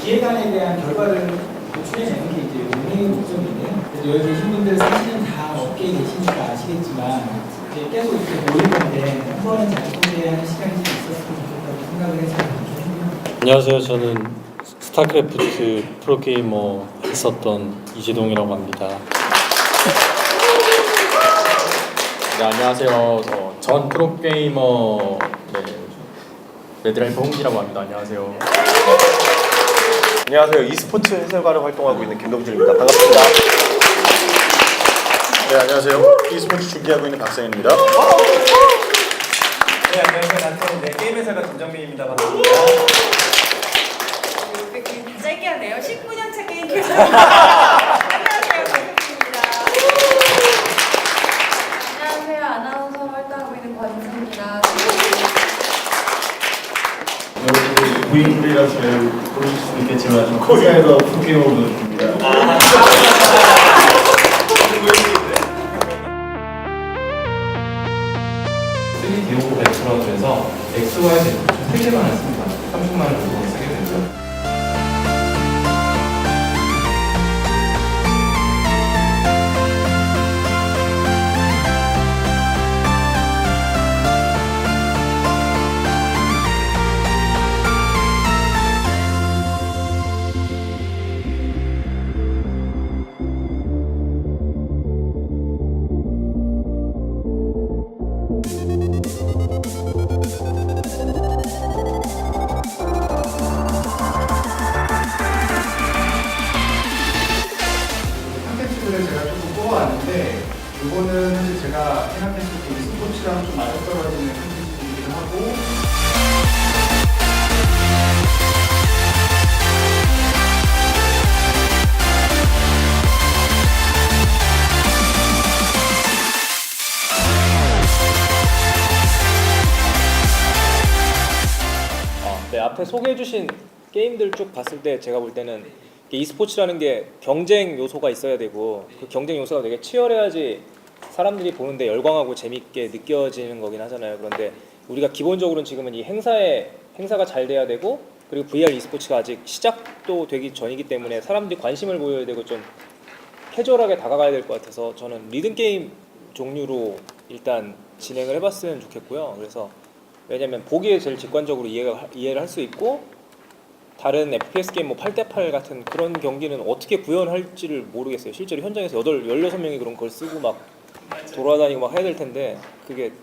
기획안에 대한 결과를 도출해내는 게 이제 운영의 목적인데요. 그래서 여기 계신 분들 사실은 다 업계에 계시니까 아시겠지만 이제 계속 이렇게 모일 건데 한번은 자기 소개하는 시간이 좀 있었으면 좋겠다고 생각을 해서 이렇게 했고요. 안녕하세요. 저는 스타크래프트 프로게이머 했었던 이재동이라고 합니다. 네, 안녕하세요. 전 프로게이머 레드라이프 홍기라고 합니다. 안녕하세요. 안녕하세요. e스포츠 해설가로 활동하고 있는 김동준입니다. 반갑습니다. 네, 안녕하세요. e스포츠 준비하고 있는 박상현입니다. 네, 안녕하세요. 나는 게임 회사가 김정민입니다. 반갑습니다. 다 짧게 하네요. 19년차 게임 교사. 안녕하세요. 반갑습니다. 안녕하세요. 아나운서로 활동하고 있는 권수입니다. 여러분들이 부인들이라서 잘 모르실 수도 있겠지만 저 코리아에서 프로게이머로 줍니다. 디오고 배터라고 해서 XY 제품 3개만 했습니다. 30만 원 정도 쓰게 되고요. 콘텐츠들을 제가 조금 뽑아왔는데 이거는 사실 제가 생각했을 때 e스포츠랑 좀 맞아떨어지는 콘텐츠이기도 하고 네, 앞에 소개해주신 게임들 쭉 봤을 때 제가 볼 때는 e스포츠라는 게 경쟁 요소가 있어야 되고 그 경쟁 요소가 되게 치열해야지 사람들이 보는데 열광하고 재밌게 느껴지는 거긴 하잖아요. 그런데 우리가 기본적으로는 지금은 이 행사가 잘 돼야 되고 그리고 VR e스포츠가 아직 시작도 되기 전이기 때문에 사람들이 관심을 보여야 되고 좀 캐주얼하게 다가가야 될 것 같아서 저는 리듬 게임 종류로 일단 진행을 해봤으면 좋겠고요. 그래서 왜냐면 보기에 제일 직관적으로 이해를 할 수 있고 다른 FPS 게임 뭐 8대8 같은 그런 경기는 어떻게 구현할지를 모르겠어요. 실제로 현장에서 16명이 그런 걸 쓰고 막 돌아다니고 막 해야 될 텐데 그게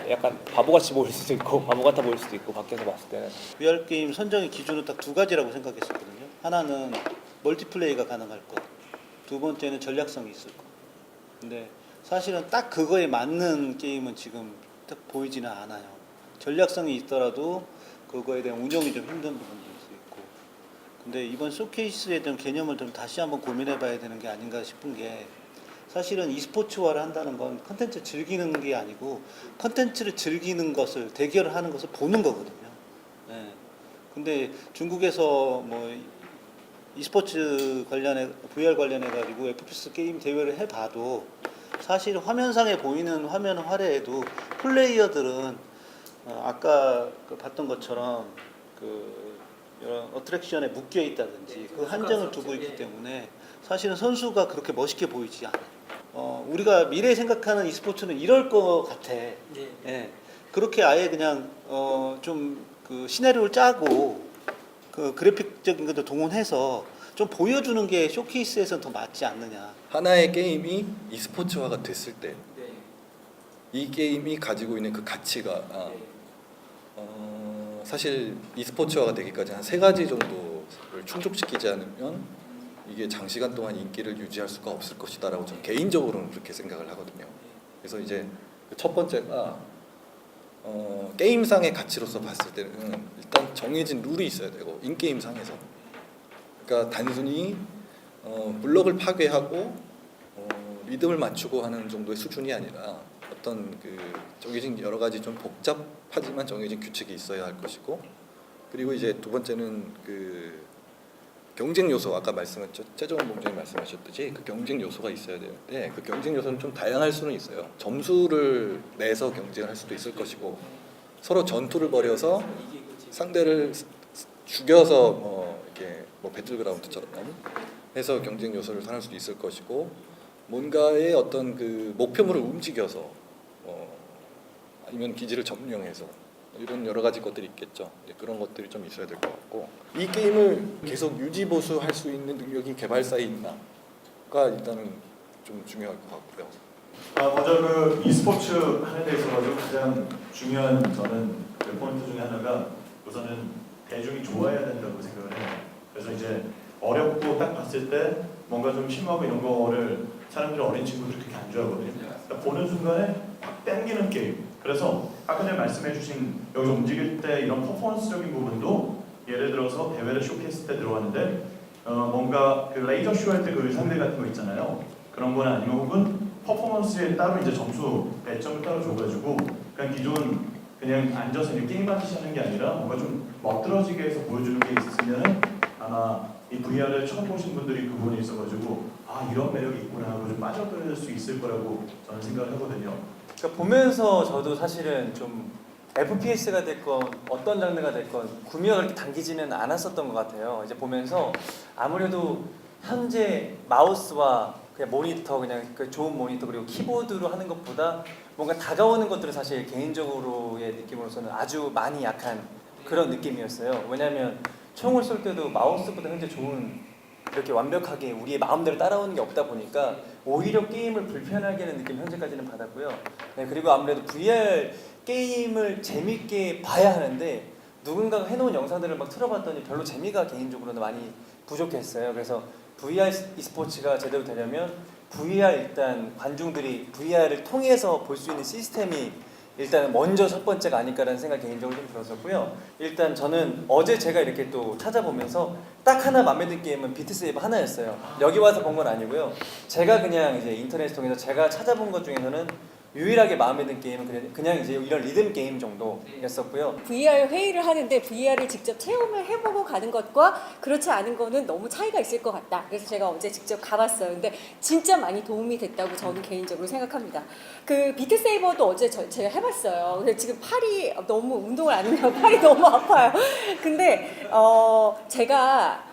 약간 바보같이 보일 수도 있고 바보 같아 보일 수도 있고 밖에서 봤을 때는 VR 게임 선정의 기준은 딱 두 가지라고 생각했었거든요. 하나는 멀티플레이가 가능할 것, 두 번째는 전략성이 있을 것. 근데 사실은 딱 그거에 맞는 게임은 지금 딱 보이지는 않아요. 전략성이 있더라도 그거에 대한 운영이 좀 힘든 부분도 있을 수 있고. 근데 이번 쇼케이스에 대한 개념을 좀 다시 한번 고민해 봐야 되는 게 아닌가 싶은 게 사실은 e스포츠화를 한다는 건 컨텐츠 즐기는 게 아니고 컨텐츠를 즐기는 것을 대결을 하는 것을 보는 거거든요. 네. 근데 중국에서 뭐 e스포츠 관련해 VR 관련해 가지고 FPS 게임 대회를 해봐도 사실 화면상에 보이는 화면 화려해도 플레이어들은 아까 봤던 것처럼 그 이런 어트랙션에 묶여 있다든지 그 한정을 두고 있기 때문에 사실은 선수가 그렇게 멋있게 보이지 않아요. 우리가 미래 생각하는 e스포츠는 이럴 것 같아. 예. 그렇게 아예 그냥 좀 그 시나리오를 짜고 그 그래픽적인 것도 동원해서 좀 보여주는 게 쇼케이스에서는 더 맞지 않느냐. 하나의 게임이 e스포츠화가 됐을 때 이 게임이 가지고 있는 그 가치가 사실 e스포츠화가 되기까지 한 3가지 정도를 충족시키지 않으면 이게 장시간 동안 인기를 유지할 수가 없을 것이다라고 저는 개인적으로는 그렇게 생각을 하거든요. 그래서 이제 첫 번째가 게임상의 가치로서 봤을 때는 일단 정해진 룰이 있어야 되고 인게임상에서 그러니까 단순히 블럭을 파괴하고 리듬을 맞추고 하는 정도의 수준이 아니라 어떤 그 정해진 여러 가지 좀 복잡하지만 정해진 규칙이 있어야 할 것이고 그리고 이제 두 번째는 그 경쟁 요소 아까 말씀하셨죠 최정원 본부장님 말씀하셨듯이 그 경쟁 요소가 있어야 되는데 그 경쟁 요소는 좀 다양할 수는 있어요. 점수를 내서 경쟁을 할 수도 있을 것이고 서로 전투를 벌여서 상대를 죽여서 이렇게 뭐 배틀그라운드처럼 해서 경쟁 요소를 산할 수도 있을 것이고 뭔가의 어떤 그 목표물을 움직여서 아니면 기지를 점령해서 이런 여러 가지 것들이 있겠죠. 그런 것들이 좀 있어야 될 것 같고 이 게임을 계속 유지 보수할 수 있는 능력이 개발사에 있나가 일단은 좀 중요할 것 같고요. 먼저 그 e스포츠 하는 데 있어서 가장 중요한 저는 그 포인트 중에 하나가 우선은 대중이 좋아해야 된다고 생각을 해요. 그래서 이제 어렵고 딱 봤을 때 뭔가 좀 심하고 이런 거를 사람들이 어린 친구들이 그렇게 안 좋아하거든요. 그러니까 보는 순간에 막 땡기는 게임. 그래서 아까 전에 말씀해주신 여기서 움직일 때 이런 퍼포먼스적인 부분도 예를 들어서 대회를 쇼케이스 때 들어왔는데 뭔가 그 레이저 쇼 할 때 그 의상들 같은 거 있잖아요. 그런 거나 아니면 혹은 퍼포먼스에 따로 이제 점수 배점을 따로 줘가지고 그냥 기존 그냥 앉아서 이제 게임 하듯이 하는 게 아니라 뭔가 좀 멋들어지게 해서 보여주는 게 있으면은 아마 이 VR을 처음 보신 분들이 그 부분이 있어가지고 아 이런 매력이 있구나 하고 좀 빠져들 수 있을 거라고 저는 생각을 하거든요. 그러니까 보면서 저도 사실은 좀 FPS가 됐건 어떤 장르가 됐건 구미가 그렇게 당기지는 않았었던 것 같아요. 이제 보면서 아무래도 현재 마우스와 그냥 모니터 그냥 그 좋은 모니터 그리고 키보드로 하는 것보다 뭔가 다가오는 것들은 사실 개인적으로의 느낌으로서는 아주 많이 약한 그런 느낌이었어요. 왜냐하면 총을 쏠 때도 마우스보다 현재 좋은 이렇게 완벽하게 우리의 마음대로 따라오는 게 없다 보니까 오히려 게임을 불편하게 하는 느낌 현재까지는 받았고요. 네, 그리고 아무래도 VR 게임을 재밌게 봐야 하는데 누군가가 해놓은 영상들을 막 틀어봤더니 별로 재미가 개인적으로는 많이 부족했어요. 그래서 VR e스포츠가 제대로 되려면 VR 일단 관중들이 VR을 통해서 볼 수 있는 시스템이 일단 먼저 첫 번째가 아닐까라는 생각이 개인적으로 좀 들었었고요. 일단 저는 어제 제가 이렇게 또 찾아보면서 딱 하나 마음에 든 게임은 비트세이버 하나였어요. 여기 와서 본 건 아니고요. 제가 그냥 이제 인터넷 통해서 제가 찾아본 것 중에서는 유일하게 마음에 든 게임은 그냥 이제 이런 리듬 게임 정도였었고요. VR 회의를 하는데 VR을 직접 체험을 해보고 가는 것과 그렇지 않은 거는 너무 차이가 있을 것 같다. 그래서 제가 어제 직접 가봤어요. 근데 진짜 많이 도움이 됐다고 저는 개인적으로 생각합니다. 그 비트세이버도 어제 제가 해봤어요. 근데 지금 팔이 너무 운동을 안 하면 팔이 너무 아파요. 근데 제가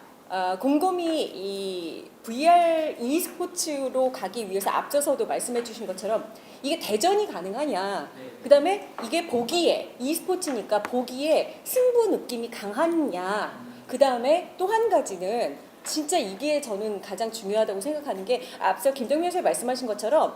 곰곰이 이 VR e스포츠로 가기 위해서 앞서서도 말씀해 주신 것처럼 이게 대전이 가능하냐, 그 다음에 이게 보기에 e스포츠니까 보기에 승부 느낌이 강하냐, 그 다음에 또 한 가지는 진짜 이게 저는 가장 중요하다고 생각하는 게 앞서 김동민 선생님 말씀하신 것처럼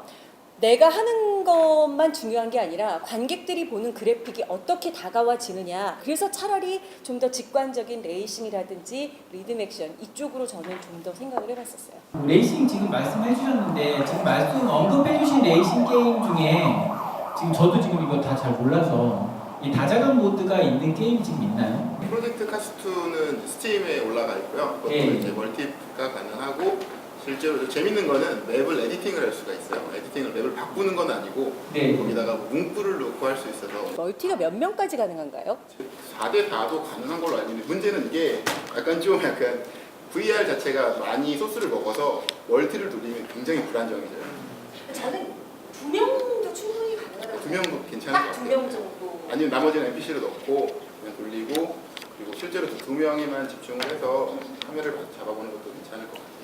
내가 하는 것만 중요한 게 아니라 관객들이 보는 그래픽이 어떻게 다가와지느냐. 그래서 차라리 좀 더 직관적인 레이싱이라든지 리듬 액션 이쪽으로 저는 좀 더 생각을 해봤었어요. 레이싱 지금 말씀해 주셨는데 지금 언급해 주신 레이싱 게임 중에 지금 저도 지금 이거 다 잘 몰라서 이 다자간 모드가 있는 게임이 지금 있나요? 프로젝트 카스2는 스팀에 올라가 있고요. 그것도 이제 멀티가 가능하고 실제로 재밌는 거는 맵을 에디팅을 할 수가 있어요. 에디팅을 맵을 바꾸는 건 아니고 거기다가 문구를 넣고 할 수 있어서 멀티가 몇 명까지 가능한가요? 4대4도 가능한 걸로 알고 있는데 문제는 이게 약간 VR 자체가 많이 소스를 먹어서 멀티를 돌리면 굉장히 불안정해져요. 저는 2명도 충분히 가능하다고 2명도 괜찮을 것 같아요. 2명 정도. 아니면 나머지는 NPC를 넣고 그냥 돌리고 그리고 실제로 2명에만 집중을 해서 카메라를 잡아보는 것도 괜찮을 것 같아요.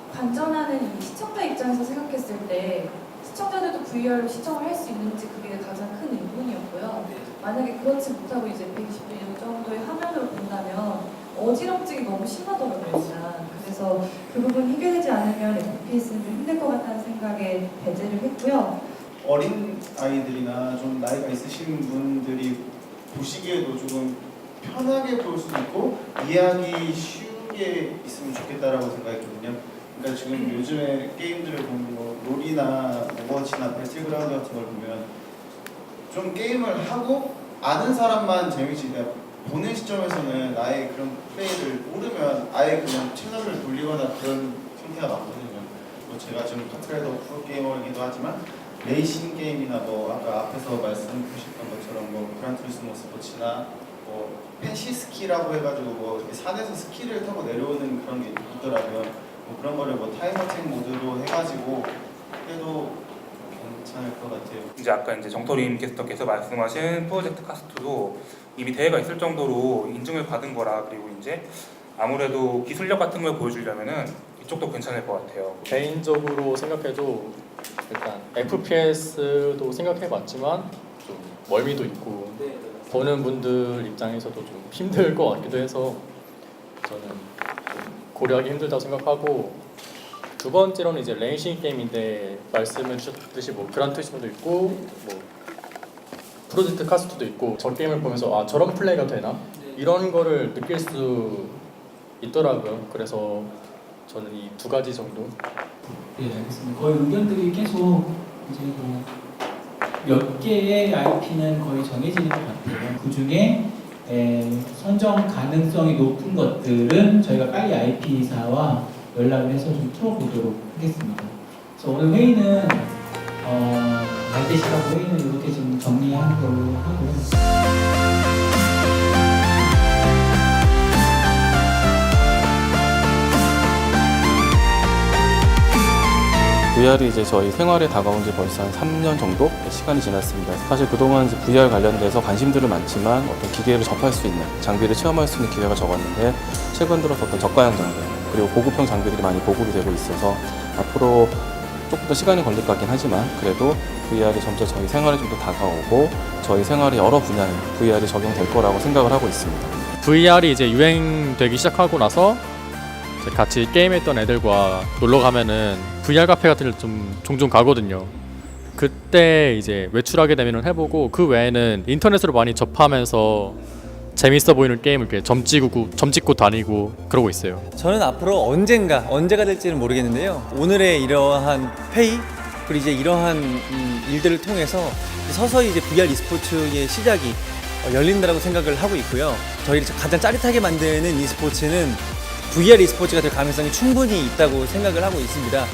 관전하는 이 시청자 입장에서 생각했을 때 시청자들도 VR로 시청을 할 수 있는지 그게 가장 큰 의문이었고요. 만약에 그렇지 못하고 이제 120도 정도의 화면으로 본다면 어지럼증이 너무 심하더라고요, 일단. 그래서 그 부분 해결되지 않으면 FPS는 좀 힘들 것 같다는 생각에 배제를 했고요. 어린 아이들이나 좀 나이가 있으신 분들이 보시기에도 조금 편하게 볼 수도 있고 이해하기 쉬우게 있으면 좋겠다라고 생각했거든요. 그러니까 지금 요즘에 게임들을 보면 뭐 롤이나 오버워치나 배틀그라운드 같은 걸 보면 좀 게임을 하고 아는 사람만 재미지 보는 시점에서는 아예 그런 플레이를 모르면 아예 그냥 채널을 돌리거나 그런 상태가 많거든요. 뭐 제가 지금 카트라이더 프로게이머이기도 하지만 레이싱 게임이나 뭐 아까 앞에서 말씀 주셨던 것처럼 뭐 그란투리스모 스포츠나 뭐 펜시 스키라고 해가지고 뭐 산에서 스키를 타고 내려오는 그런 게 있더라고요. 뭐 그런 거를 뭐 타임 어택 모드로 해가지고 해도 괜찮을 것 같아요. 이제 아까 이제 정토림 캐스터께서 말씀하신 프로젝트 카스2도 이미 대회가 있을 정도로 인증을 받은 거라, 그리고 이제 아무래도 기술력 같은 걸 보여주려면은 이쪽도 괜찮을 것 같아요. 개인적으로 생각해도 일단 FPS도 생각해봤지만 좀 멀미도 있고 보는 분들 입장에서도 좀 힘들 것 같기도 해서 저는 좀 고려하기 힘들다고 생각하고, 두 번째로는 이제 레이싱 게임인데 말씀해 주셨듯이 뭐 그란투리스모도 있고 뭐 프로젝트 카스트도 있고, 저 게임을 보면서 아 저런 플레이가 되나? 이런 거를 느낄 수 있더라고요. 그래서 저는 이 두 가지 정도. 네, 알겠습니다. 거의 의견들이 계속 이제 뭐 몇 개의 IP는 거의 정해지는 것 같아요. 그 중에 선정 가능성이 높은 것들은 저희가 빨리 IP사와 연락을 해서 좀 풀어보도록 하겠습니다. 그래서 오늘 회의는 갈 때 시간 회의는 이렇게 좀 정리하는 걸로 하고요. VR이 이제 저희 생활에 다가온 지 벌써 한 3년 정도 시간이 지났습니다. 사실 그동안 이제 VR 관련돼서 관심들은 많지만 어떤 기계를 접할 수 있는, 장비를 체험할 수 있는 기회가 적었는데, 최근 들어서 어떤 저가형 장비 그리고 고급형 장비들이 많이 보급이 되고 있어서 앞으로 조금 더 시간이 걸릴 것 같긴 하지만 그래도 VR이 점차 저희 생활에 좀 더 다가오고 저희 생활의 여러 분야에 VR이 적용될 거라고 생각을 하고 있습니다. VR이 이제 유행되기 시작하고 나서 이제 같이 게임했던 애들과 놀러 가면은 VR 카페 같은 데 좀 종종 가거든요. 그때 이제 외출하게 되면 해보고, 그 외에는 인터넷으로 많이 접하면서 재밌어 보이는 게임을 이렇게 점 찍고 다니고 그러고 있어요. 저는 앞으로 언제가 될지는 모르겠는데요. 오늘의 이러한 회의 그리고 이제 이러한 일들을 통해서 서서히 이제 VR e스포츠의 시작이 열린다라고 생각을 하고 있고요. 저희를 가장 짜릿하게 만드는 e스포츠는 VR e스포츠가 될 가능성이 충분히 있다고 생각을 하고 있습니다.